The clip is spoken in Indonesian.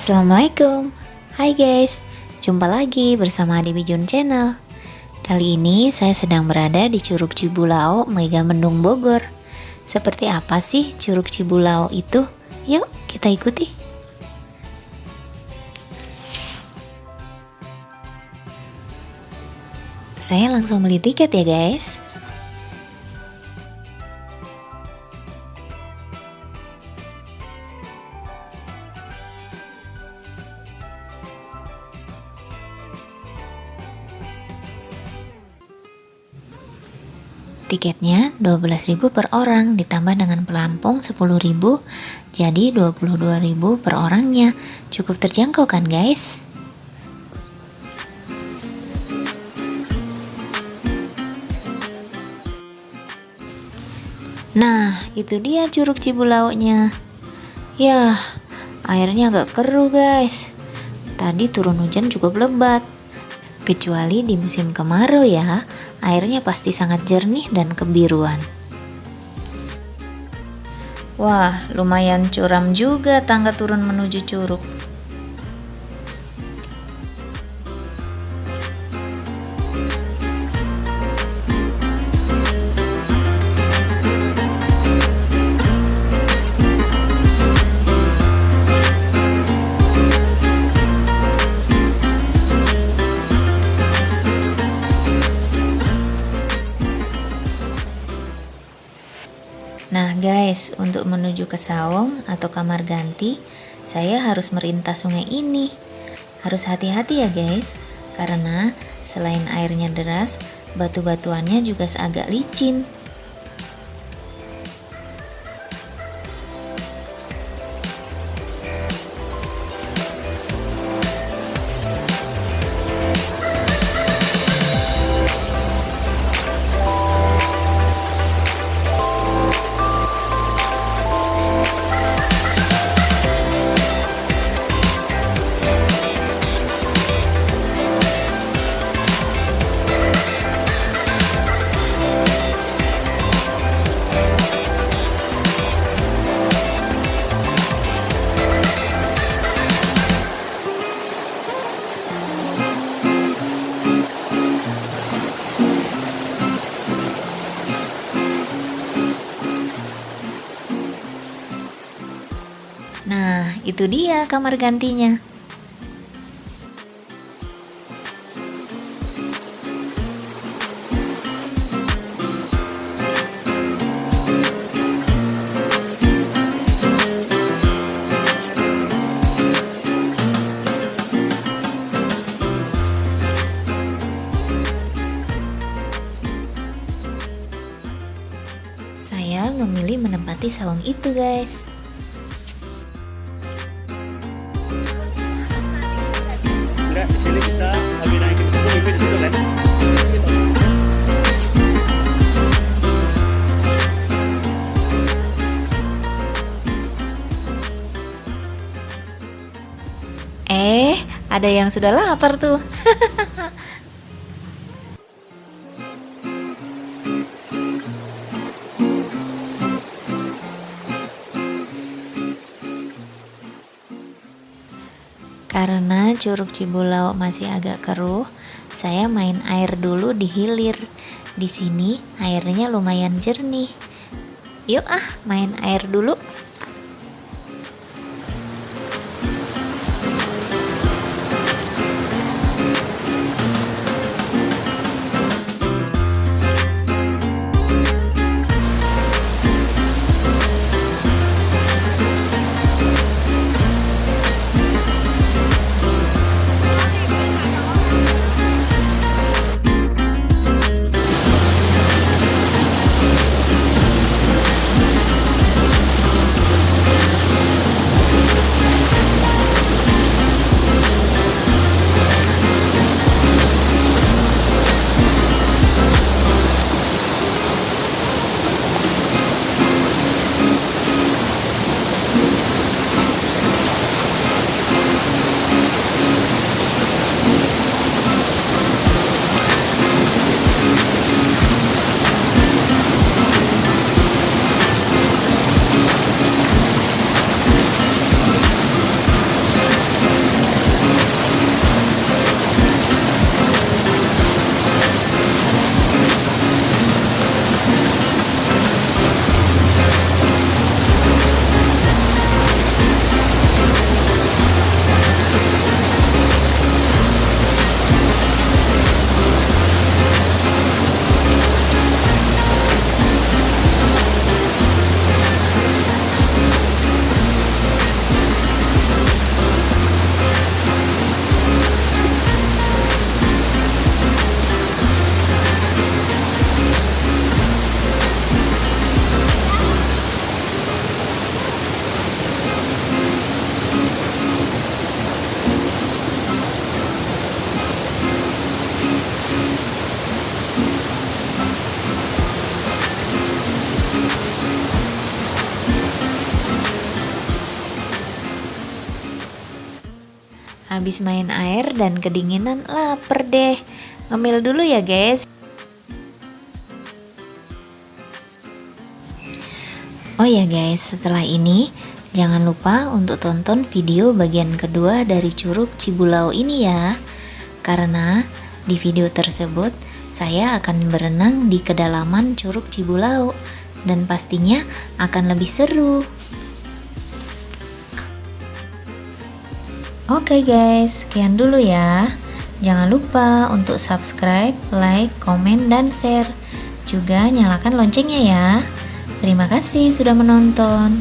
Assalamualaikum. Hai guys, jumpa lagi bersama Dewi Jun Channel. Kali ini saya sedang berada di Curug Cibulao, Megamendung, Bogor. Seperti apa sih Curug Cibulao itu? Yuk kita ikuti. Saya langsung beli tiket ya guys. Tiketnya 12.000 per orang ditambah dengan pelampung 10.000, jadi 22.000 per orangnya. Cukup terjangkau kan guys? Nah, itu dia Curug Cibulao-nya. Yah, airnya agak keruh guys. Tadi turun hujan cukup lebat. Kecuali di musim kemarau ya, airnya pasti sangat jernih dan kebiruan. Wah, lumayan curam juga tangga turun menuju curug. Nah guys, untuk menuju ke saung atau kamar ganti, saya harus melintas sungai ini. Harus hati-hati ya guys, karena selain airnya deras, batu-batuannya juga agak licin. Nah, itu dia kamar gantinya. Saya memilih menempati saung itu, guys. Enggak, di sini bisa habis naikin ke situ, di situ kan. Ada yang sudah lapar tuh. Karena Curug Cibulao masih agak keruh, saya main air dulu di hilir. Di sini airnya lumayan jernih. Yuk main air dulu. Habis main air dan kedinginan, lapar deh. Ngemil dulu ya guys. Oh ya guys, setelah ini jangan lupa untuk tonton video bagian kedua dari Curug Cibulau ini ya. Karena di video tersebut saya akan berenang di kedalaman Curug Cibulau dan pastinya akan lebih seru. Oke guys, sekian dulu ya. Jangan lupa untuk subscribe, like, komen, dan share. Juga nyalakan loncengnya ya. Terima kasih sudah menonton.